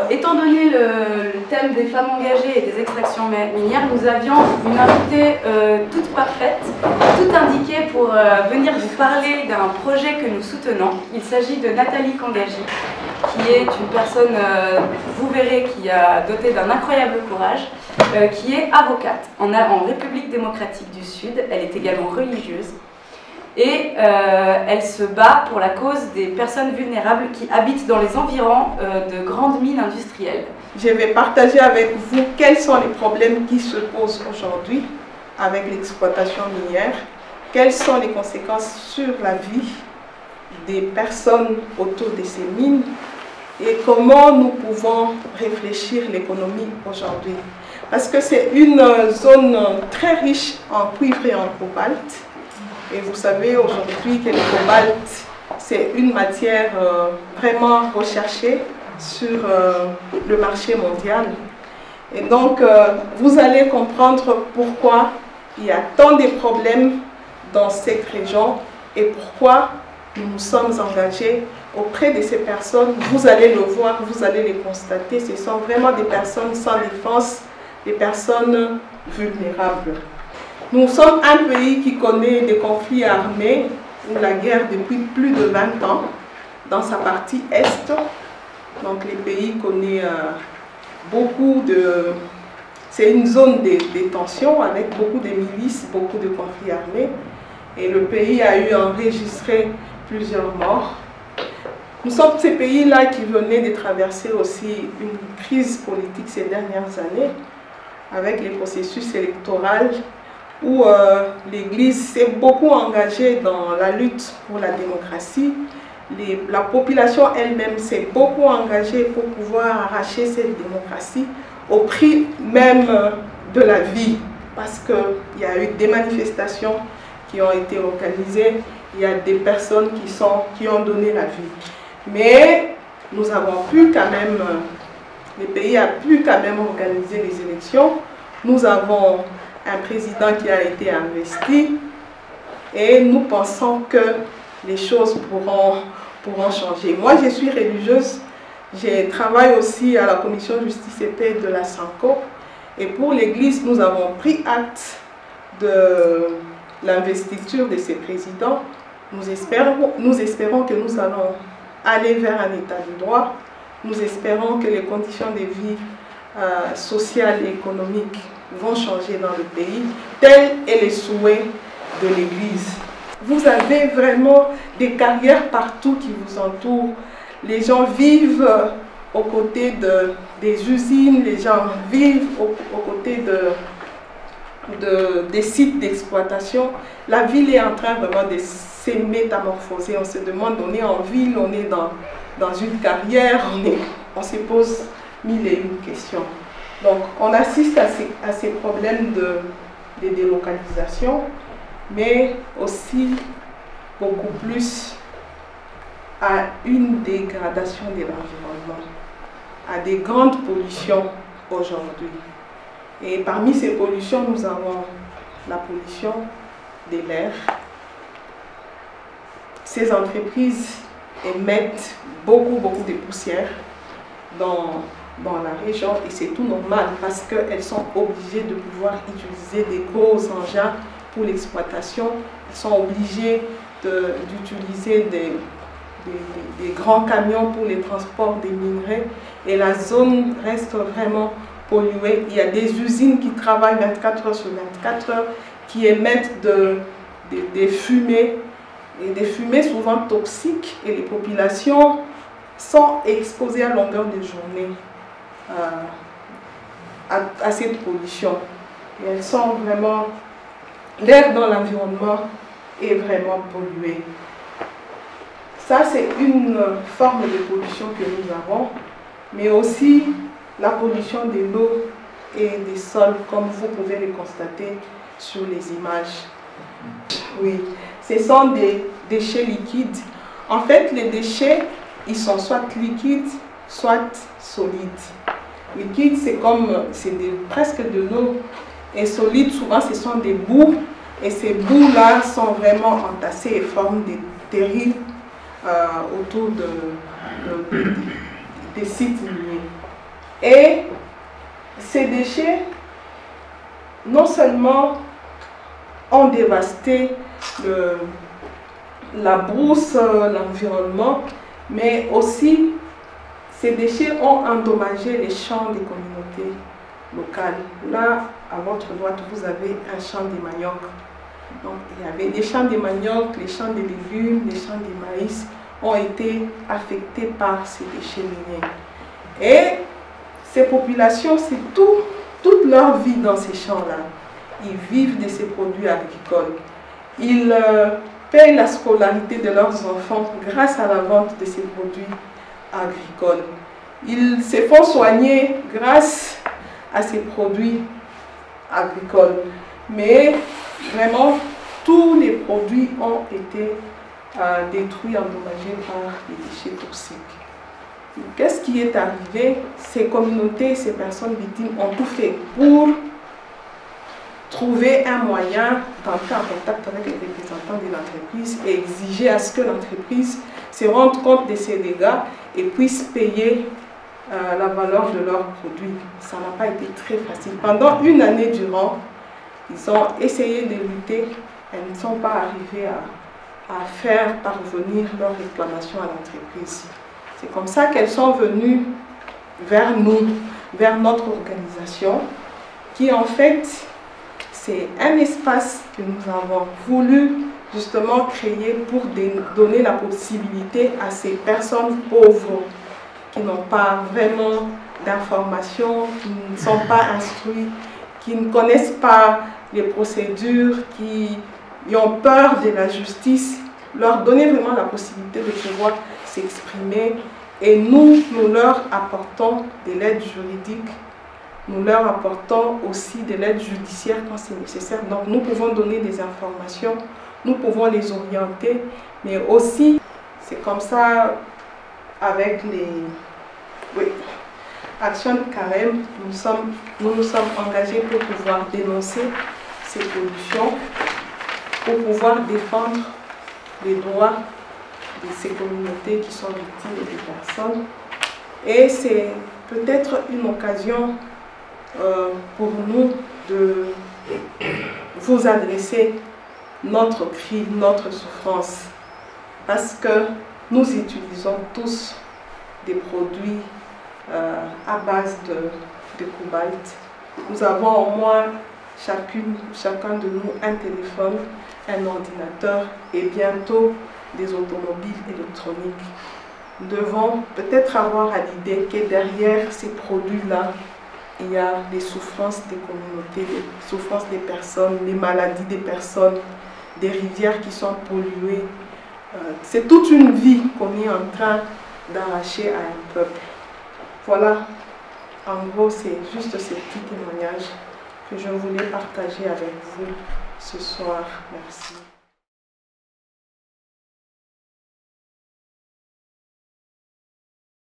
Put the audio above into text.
Étant donné le thème des femmes engagées et des extractions minières, nous avions une invitée toute parfaite, toute indiquée pour venir vous parler d'un projet que nous soutenons. Il s'agit de Nathalie Kangaji, qui est une personne, vous verrez, qui a doté d'un incroyable courage, qui est avocate en République démocratique du Sud. Elle est également religieuse. Et elle se bat pour la cause des personnes vulnérables qui habitent dans les environs de grandes mines industrielles. Je vais partager avec vous quels sont les problèmes qui se posent aujourd'hui avec l'exploitation minière, quelles sont les conséquences sur la vie des personnes autour de ces mines et comment nous pouvons réfléchir l'économie aujourd'hui. Parce que c'est une zone très riche en cuivre et en cobalt. Et vous savez aujourd'hui que le cobalt, c'est une matière vraiment recherchée sur le marché mondial. Et donc, vous allez comprendre pourquoi il y a tant de problèmes dans cette région et pourquoi nous nous sommes engagés auprès de ces personnes. Vous allez le voir, vous allez les constater, ce sont vraiment des personnes sans défense, des personnes vulnérables. Nous sommes un pays qui connaît des conflits armés ou la guerre depuis plus de 20 ans dans sa partie est. Donc le pays connaît beaucoup de... C'est une zone de tension avec beaucoup de milices, beaucoup de conflits armés. Et le pays a eu enregistré plusieurs morts. Nous sommes ces pays-là qui venaient de traverser aussi une crise politique ces dernières années avec les processus électoraux où l'Église s'est beaucoup engagée dans la lutte pour la démocratie. La population elle-même s'est beaucoup engagée pour pouvoir arracher cette démocratie au prix même de la vie. Parce qu'il y a eu des manifestations qui ont été organisées, il y a des personnes qui ont donné la vie. Mais nous avons pu quand même, le pays a pu quand même organiser les élections. Nous avons un président qui a été investi et nous pensons que les choses pourront changer. Moi, je suis religieuse, je travaille aussi à la commission justice et paix de la SANCO et pour l'Église, nous avons pris acte de l'investiture de ces présidents. Nous espérons que nous allons aller vers un état de droit. Nous espérons que les conditions de vie sociales et économiques vont changer dans le pays, tel est le souhait de l'Église. Vous avez vraiment des carrières partout qui vous entourent. Les gens vivent aux côtés des usines, les gens vivent aux côtés des sites d'exploitation. La ville est en train vraiment de se métamorphoser. On se demande, on est en ville, on est dans une carrière, on se pose mille et une questions. Donc, on assiste à ces problèmes de délocalisation, mais aussi beaucoup plus à une dégradation de l'environnement, à des grandes pollutions aujourd'hui. Et parmi ces pollutions, nous avons la pollution de l'air. Ces entreprises émettent beaucoup de poussière dans la région et c'est tout normal parce qu'elles sont obligées de pouvoir utiliser des gros engins pour l'exploitation. Elles sont obligées d'utiliser des grands camions pour les transports des minerais et la zone reste vraiment polluée. Il y a des usines qui travaillent 24 heures sur 24 heures qui émettent des fumées et des fumées souvent toxiques et les populations sont exposées à longueur de journée à cette pollution. Et elles sont vraiment... L'air dans l'environnement est vraiment pollué. Ça, c'est une forme de pollution que nous avons, mais aussi la pollution de l'eau et des sols, comme vous pouvez le constater sur les images. Oui, ce sont des déchets liquides. En fait, les déchets, ils sont soit liquides, soit solides. Liquide, c'est presque de l'eau. Et solide, souvent, ce sont des boues. Et ces boues-là sont vraiment entassées et forment des terrils autour des sites miniers. Et ces déchets, non seulement ont dévasté la brousse, l'environnement, mais aussi ces déchets ont endommagé les champs des communautés locales. Là, à votre droite, vous avez un champ de manioc. Donc, il y avait les champs de manioc, les champs de légumes, les champs de maïs ont été affectés par ces déchets miniers. Et ces populations, c'est toute leur vie dans ces champs-là. Ils vivent de ces produits agricoles. Ils payent la scolarité de leurs enfants grâce à la vente de ces produits agricoles. Ils se font soigner grâce à ces produits agricoles. Mais vraiment, tous les produits ont été détruits, endommagés par les déchets toxiques. Qu'est-ce qui est arrivé? Ces communautés, ces personnes victimes ont tout fait pour trouver un moyen d'entrer en contact avec les représentants de l'entreprise et exiger à ce que l'entreprise se rende compte de ces dégâts et puisse payer la valeur de leurs produits. Ça n'a pas été très facile. Pendant une année durant, ils ont essayé de lutter et ne sont pas arrivés à faire parvenir leurs réclamations à l'entreprise. C'est comme ça qu'elles sont venues vers nous, vers notre organisation, qui en fait, c'est un espace que nous avons voulu justement créer pour donner la possibilité à ces personnes pauvres qui n'ont pas vraiment d'informations, qui ne sont pas instruits, qui ne connaissent pas les procédures, qui ont peur de la justice, leur donner vraiment la possibilité de pouvoir s'exprimer. Et nous leur apportons de l'aide juridique, nous leur apportons aussi de l'aide judiciaire quand c'est nécessaire. Donc nous pouvons donner des informations, nous pouvons les orienter, mais aussi, c'est comme ça avec les actions de carême, nous nous sommes engagés pour pouvoir dénoncer ces pollutions, pour pouvoir défendre les droits de ces communautés qui sont victimes des personnes. Et c'est peut-être une occasion pour nous de vous adresser notre cri, notre souffrance, parce que nous utilisons tous des produits à base de cobalt. Nous avons au moins chacun de nous un téléphone, un ordinateur et bientôt des automobiles électroniques. Nous devons peut-être avoir à l'idée que derrière ces produits-là, il y a les souffrances des communautés, les souffrances des personnes, les maladies des personnes, des rivières qui sont polluées. C'est toute une vie qu'on est en train d'arracher à un peuple. Voilà, en gros, c'est juste ces petits témoignages que je voulais partager avec vous ce soir. Merci.